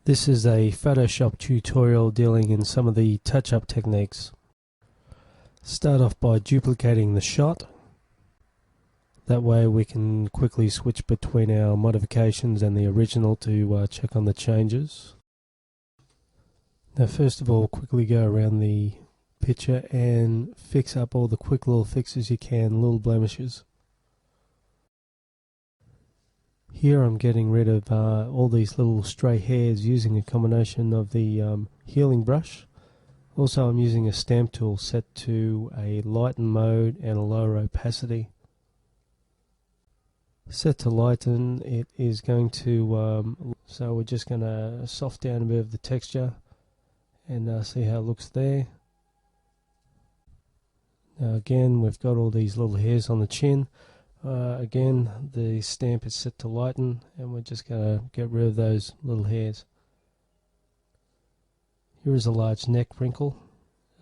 This is a Photoshop tutorial dealing in some of the touch-up techniques. Start off by duplicating the shot. That way we can quickly switch between our modifications and the original to check on the changes. Now first of all, quickly go around the picture and fix up all the quick little fixes you can, little blemishes. Here I'm getting rid of all these little stray hairs using a combination of the healing brush. Also I'm using a stamp tool set to a lighten mode and a lower opacity. Set to lighten, it is going to, so we're just going to soft down a bit of the texture and see how it looks there. Now again, we've got all these little hairs on the chin. Again, the stamp is set to lighten and we're just going to get rid of those little hairs. Here is a large neck wrinkle.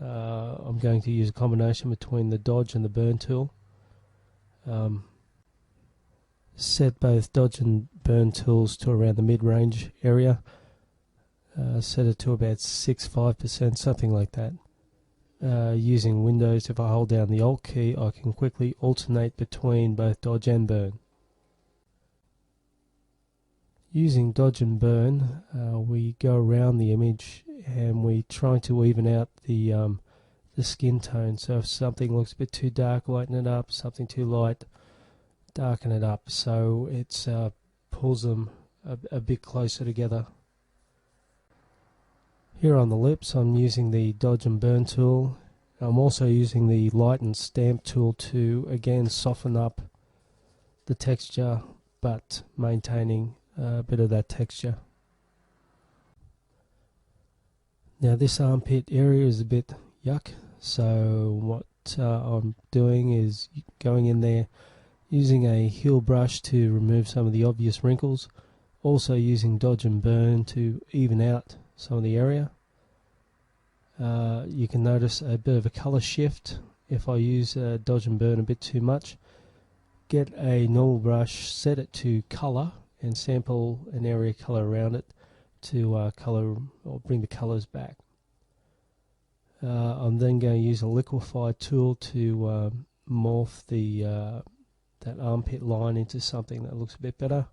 I'm going to use a combination between the dodge and the burn tool. Set both dodge and burn tools to around the mid-range area. Set it to about 6-5%, something like that. Using Windows, if I hold down the Alt key, I can quickly alternate between both dodge and burn. Using dodge and burn, we go around the image and we try to even out the skin tone. So if something looks a bit too dark, lighten it up. Something too light, darken it up. So it pulls them a bit closer together. Here on the lips I'm using the dodge and burn tool. I'm also using the lighten stamp tool to again soften up the texture but maintaining a bit of that texture. Now this armpit area is a bit yuck, so what I'm doing is going in there using a heel brush to remove some of the obvious wrinkles, also using dodge and burn to even out some of the area. You can notice a bit of a color shift if I use dodge and burn a bit too much. Get a normal brush, set it to color and sample an area color around it to color or bring the colors back. I'm then going to use a liquefy tool to morph the that armpit line into something that looks a bit better.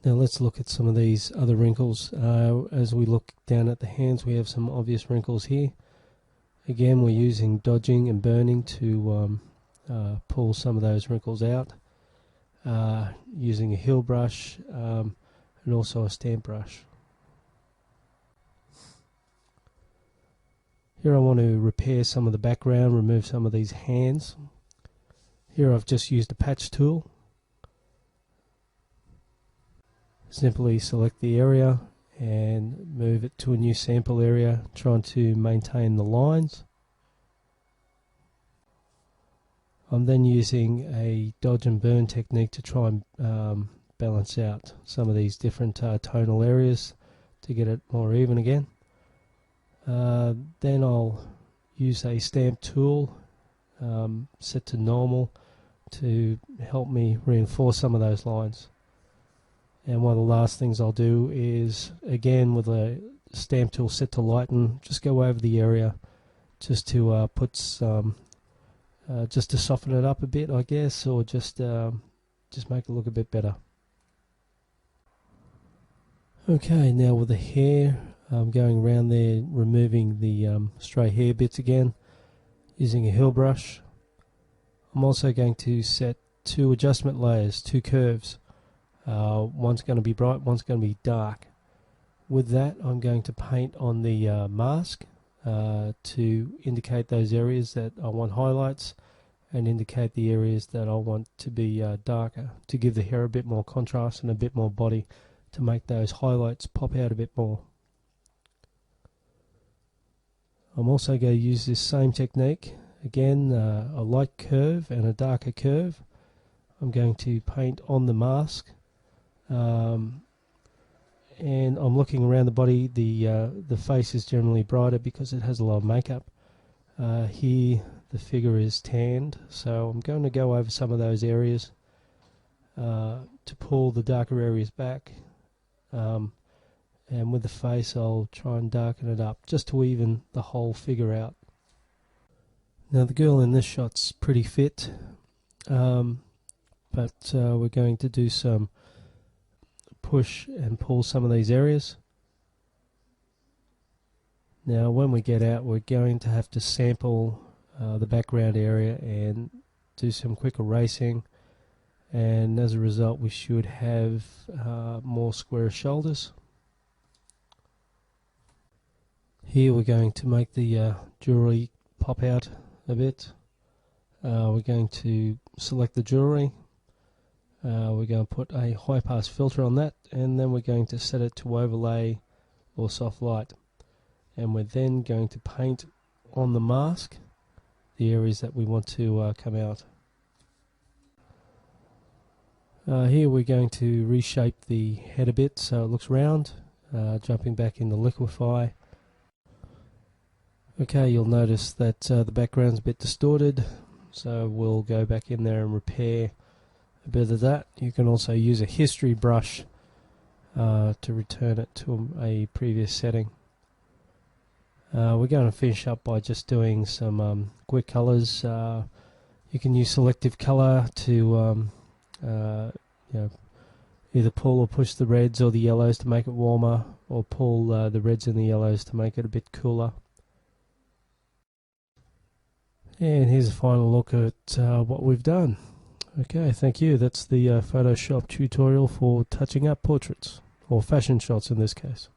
Now let's look at some of these other wrinkles. As we look down at the hands, we have some obvious wrinkles here. Again, we're using dodging and burning to pull some of those wrinkles out, using a heel brush and also a stamp brush. Here I want to repair some of the background, remove some of these hands. Here I've just used a patch tool. Simply select the area and move it to a new sample area, trying to maintain the lines. I'm then using a dodge and burn technique to try and balance out some of these different tonal areas to get it more even again. Then I'll use a stamp tool set to normal to help me reinforce some of those lines. And one of the last things I'll do is, again with a stamp tool set to lighten, just go over the area just to put some, just to soften it up a bit, I guess, or just make it look a bit better. Okay, now with the hair, I'm going around there, removing the stray hair bits again, using a heel brush. I'm also going to set two adjustment layers, two curves. One's going to be bright, one's going to be dark. With that, I'm going to paint on the mask to indicate those areas that I want highlights and indicate the areas that I want to be darker, to give the hair a bit more contrast and a bit more body, to make those highlights pop out a bit more. I'm also going to use this same technique, again a light curve and a darker curve. I'm going to paint on the mask. And I'm looking around the body. The face is generally brighter because it has a lot of makeup. Here the figure is tanned, so I'm going to go over some of those areas to pull the darker areas back. and with the face I'll try and darken it up just to even the whole figure out. Now the girl in this shot's pretty fit, but we're going to do some push and pull some of these areas. Now when we get out, we're going to have to sample the background area and do some quick erasing, and as a result we should have more square shoulders. Here we're going to make the jewellery pop out a bit. We're going to select the jewellery, we're going to put a high pass filter on that, and then we're going to set it to overlay or soft light, and we're then going to paint on the mask the areas that we want to come out. Here we're going to reshape the head a bit so it looks round, jumping back into liquify. Okay, you'll notice that the background's a bit distorted, so we'll go back in there and repair a bit of that. You can also use a history brush to return it to a previous setting. We're going to finish up by just doing some quick colors. You can use selective color to either pull or push the reds or the yellows to make it warmer, or pull the reds and the yellows to make it a bit cooler. And here's a final look at what we've done. Okay, thank you. That's the Photoshop tutorial for touching up portraits, or fashion shots in this case.